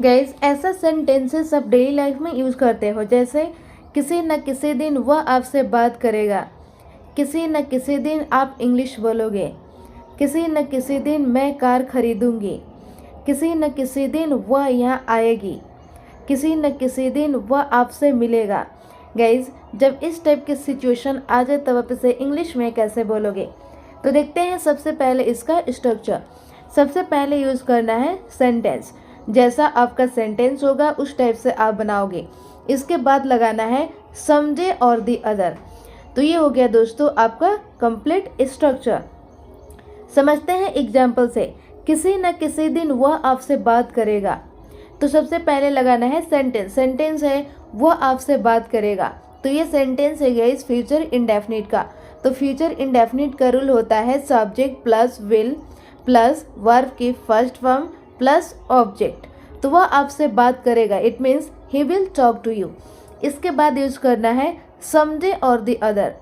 Guys ऐसा sentences आप daily life में यूज़ करते हो, जैसे किसी न किसी दिन वह आपसे बात करेगा, किसी न किसी दिन आप इंग्लिश बोलोगे, किसी न किसी दिन मैं कार खरीदूंगी, किसी न किसी दिन वह यहाँ आएगी, किसी न किसी दिन वह आपसे मिलेगा। गाइज जब इस टाइप की सिचुएशन आ जाए तब आप इसे इंग्लिश में कैसे बोलोगे, तो देखते हैं। सबसे पहले इसका स्ट्रक्चर, सबसे पहले यूज़ करना है सेंटेंस। जैसा आपका सेंटेंस होगा उस टाइप से आप बनाओगे। इसके बाद लगाना है समझे और दी अदर। तो ये हो गया दोस्तों आपका कंप्लीट स्ट्रक्चर। समझते हैं एग्जाम्पल से। किसी न किसी दिन वह आपसे बात करेगा, तो सबसे पहले लगाना है सेंटेंस। सेंटेंस है वह आपसे बात करेगा, तो ये सेंटेंस है गाइस फ्यूचर इंडेफिनिट का। तो फ्यूचर इंडेफिनिट का रूल होता है subject plus will plus verb की फर्स्ट फॉर्म प्लस ऑब्जेक्ट। तो वह आपसे बात करेगा, it means he will talk to you. इसके बाद यूज करना है समझे और द अदर।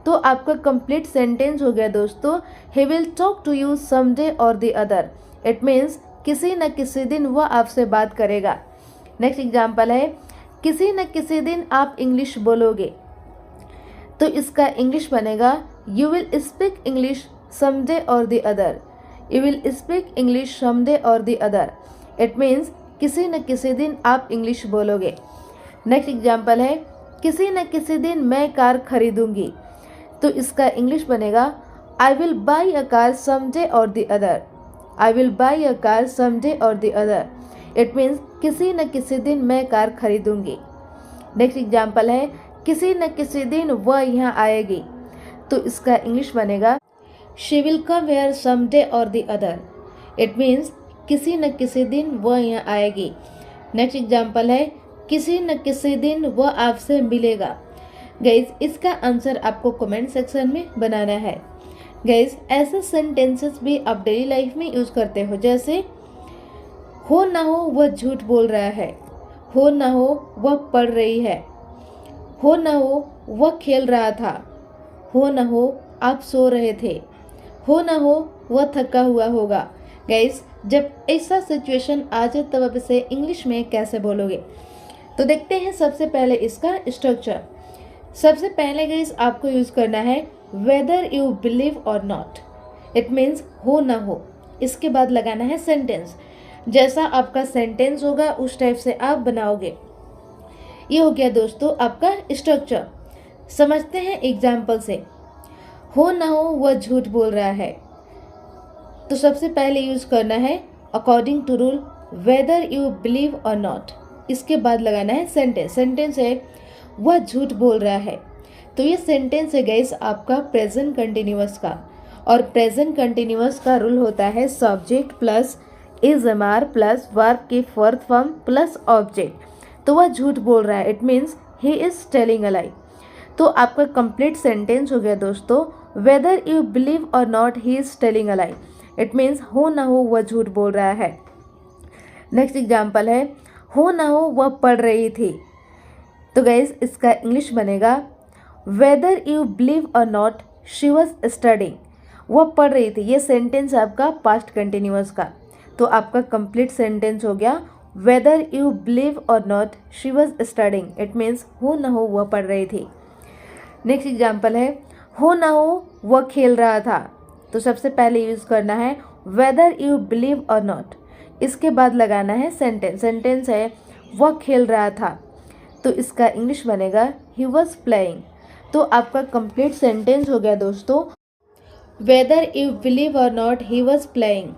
तो आपका कंप्लीट सेंटेंस हो गया दोस्तों, he will talk to you समझे और द अदर। इट मीन्स किसी न किसी दिन वह आपसे बात करेगा। नेक्स्ट एग्जाम्पल है किसी न किसी दिन आप इंग्लिश बोलोगे, तो इसका इंग्लिश बनेगा यू विल स्पीक इंग्लिश समझे और the other. You will speak English समझे और द अदर। इट मीन्स किसी न किसी दिन आप इंग्लिश बोलोगे। नेक्स्ट एग्जाम्पल है किसी न किसी दिन मैं कार खरीदूंगी, तो इसका इंग्लिश बनेगा I will by a car समझे और the other. I will by a car समझे और द अदर। इट मीन्स किसी न किसी दिन मैं कार खरीदूंगी। नेक्स्ट एग्जाम्पल है किसी न किसी दिन वह यहाँ आएगी, तो इसका इंग्लिश बनेगा she will come here someday और द अदर। इट मीन्स किसी न किसी दिन वह यहाँ आएगी। नेक्स्ट एग्जाम्पल है किसी न किसी दिन वह आपसे मिलेगा। गाइज इसका आंसर आपको कमेंट सेक्शन में बनाना है। गाइज ऐसे सेंटेंसेस भी आप डेली लाइफ में यूज करते हो, जैसे हो ना हो वह झूठ बोल रहा है, हो ना हो वह पढ़ रही है, हो ना हो वह खेल रहा था, हो ना हो आप सो रहे थे, हो ना हो वह थका हुआ होगा। गाइज जब ऐसा सिचुएशन आ जाए तब आप इसे इंग्लिश में कैसे बोलोगे, तो देखते हैं सबसे पहले इसका स्ट्रक्चर। सबसे पहले गाइज आपको यूज करना है whether you believe or not. It means हो ना हो। इसके बाद लगाना है सेंटेंस। जैसा आपका सेंटेंस होगा उस टाइप से आप बनाओगे। ये हो गया दोस्तों आपका स्ट्रक्चर। समझते हैं एग्जाम्पल से। हो ना हो वह झूठ बोल रहा है, तो सबसे पहले यूज करना है according to rule whether you believe or not. इसके बाद लगाना है सेंटेंस। सेंटेंस है वह झूठ बोल रहा है, तो ये सेंटेंस है गाइस आपका प्रेजेंट कंटिन्यूअस का, और प्रेजेंट कंटिन्यूअस का रूल होता है subject plus is M R plus verb की फोर्थ फॉर्म प्लस ऑब्जेक्ट। तो वह झूठ बोल रहा है, it means he is telling a lie. तो आपका कंप्लीट सेंटेंस हो गया दोस्तों whether you believe or not he is telling a lie. It means हो ना हो वह झूठ बोल रहा है। नेक्स्ट एग्जाम्पल है हो ना हो वह पढ़ रही थी, तो गाइज इसका इंग्लिश बनेगा whether you believe or not she was studying. वह पढ़ रही थी। ये सेंटेंस आपका पास्ट कंटिन्यूअस का, तो आपका कंप्लीट सेंटेंस हो गया weather you believe or not she was studying. It means हो ना हो वह पढ़ रही थी। नेक्स्ट एग्जाम्पल है हो ना हो वह खेल रहा था, तो सबसे पहले यूज करना है whether you believe or not. इसके बाद लगाना है सेंटेंस। सेंटेंस है वह खेल रहा था, तो इसका इंग्लिश बनेगा ही वॉज प्लेइंग। तो आपका कंप्लीट सेंटेंस हो गया दोस्तों whether you believe or not he was playing.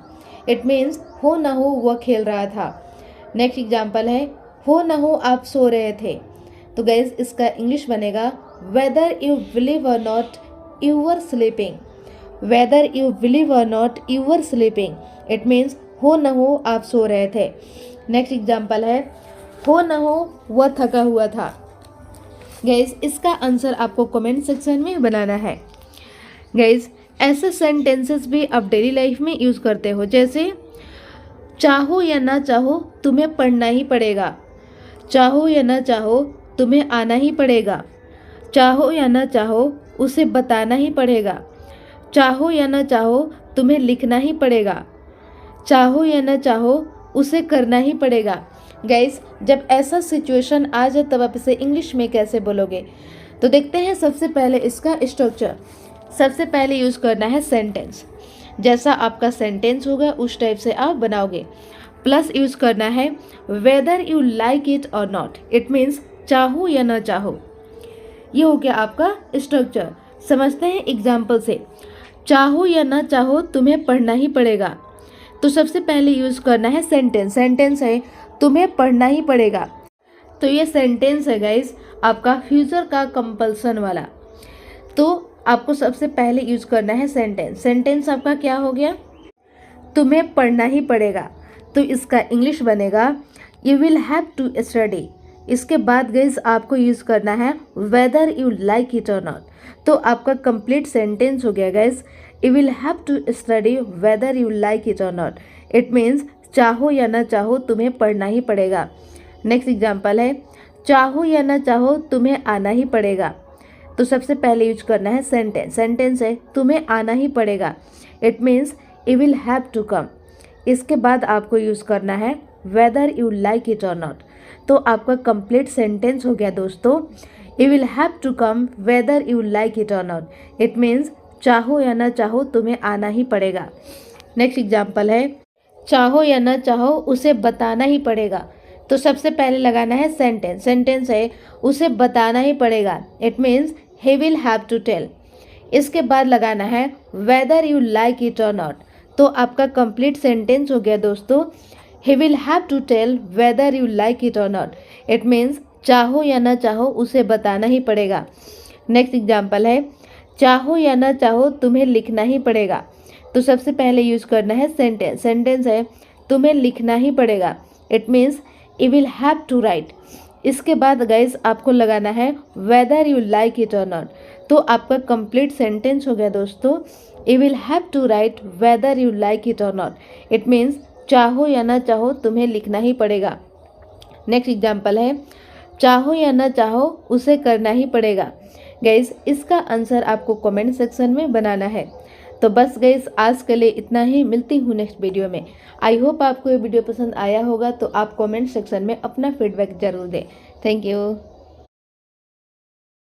It means हो ना हो वह खेल रहा था। नेक्स्ट एग्जाम्पल है हो ना हो आप सो रहे थे, तो गाइज इसका इंग्लिश बनेगा whether you believe or not you were sleeping. Whether you believe or not you were sleeping. It means हो ना हो आप सो रहे थे। नेक्स्ट एग्जाम्पल है हो ना हो वह थका हुआ था। गाइज इसका आंसर आपको कमेंट सेक्शन में बनाना है। गाइज ऐसे सेंटेंसेस भी आप डेली लाइफ में यूज करते हो, जैसे चाहो या ना चाहो तुम्हें पढ़ना ही पड़ेगा, चाहो या ना चाहो तुम्हें आना ही पड़ेगा, चाहो या ना चाहो उसे बताना ही पड़ेगा, चाहो या ना चाहो तुम्हें लिखना ही पड़ेगा, चाहो या ना चाहो उसे करना ही पड़ेगा। गाइस, जब ऐसा सिचुएशन आ जाए तब आप इसे इंग्लिश में कैसे बोलोगे? तो देखते हैं सबसे पहले इसका स्ट्रक्चर। सबसे पहले यूज़ करना है सेंटेंस। जैसा आपका सेंटेंस होगा उस टाइप से आप बनाओगे। प्लस यूज़ करना है whether you like it or not. It means चाहो या ना चाहो। ये हो गया आपका स्ट्रक्चर। समझते हैं एग्जाम्पल से। चाहो या ना चाहो तुम्हें पढ़ना ही पड़ेगा। तो सबसे पहले यूज़ करना है सेंटेंस। सेंटेंस है तुम्हें पढ़ना ही पड़ेगा। तो ये सेंटेंस है गाइस आपका फ्यूचर का कंपल्सन वाला। तो आपको सबसे पहले यूज़ करना है सेंटेंस। सेंटेंस आपका क्या हो गया? तुम्हें पढ़ना ही पड़ेगा। तो इसका इंग्लिश बनेगा you will have to study. इसके बाद गाइस आपको यूज़ करना है whether you like it or not. तो आपका कंप्लीट सेंटेंस हो गया guys you will have to study whether you like it or not. It means चाहो या ना चाहो तुम्हें पढ़ना ही पड़ेगा। नेक्स्ट एग्जाम्पल है चाहो या ना चाहो तुम्हें आना ही पड़ेगा। तो सबसे पहले यूज करना है सेंटेंस। सेंटेंस है तुम्हें आना ही पड़ेगा। It means you will have to come. इसके बाद आपको यूज़ करना है whether you like it or not. तो आपका कंप्लीट सेंटेंस हो गया दोस्तों you will have to come whether you like it or not. It means चाहो या ना चाहो तुम्हें आना ही पड़ेगा। नेक्स्ट एग्जाम्पल है चाहो या ना चाहो उसे बताना ही पड़ेगा। तो सबसे पहले लगाना है सेंटेंस। सेंटेंस है उसे बताना ही पड़ेगा। It means he will have to tell. इसके बाद लगाना है whether you like it or not. तो आपका कंप्लीट सेंटेंस हो गया दोस्तों he will have to tell whether you like it or not. It means चाहो या ना चाहो उसे बताना ही पड़ेगा। नेक्स्ट एग्जाम्पल है चाहो या ना चाहो तुम्हें लिखना ही पड़ेगा। तो सबसे पहले यूज़ करना है सेंटेंस। सेंटेंस है तुम्हें लिखना ही पड़ेगा। It means you will have to write. इसके बाद गाइस आपको लगाना है whether you like it or not. तो आपका कंप्लीट सेंटेंस हो गया दोस्तों you will have to write whether you like it or not. It means चाहो या ना चाहो तुम्हें लिखना ही पड़ेगा। नेक्स्ट एग्जाम्पल है चाहो या ना चाहो उसे करना ही पड़ेगा। गाइस इसका आंसर आपको कमेंट सेक्शन में बनाना है। तो बस गाइस आज के लिए इतना ही। मिलती हूँ नेक्स्ट वीडियो में। आई होप आपको ये वीडियो पसंद आया होगा। तो आप कमेंट सेक्शन में अपना फीडबैक जरूर दें। Thank you.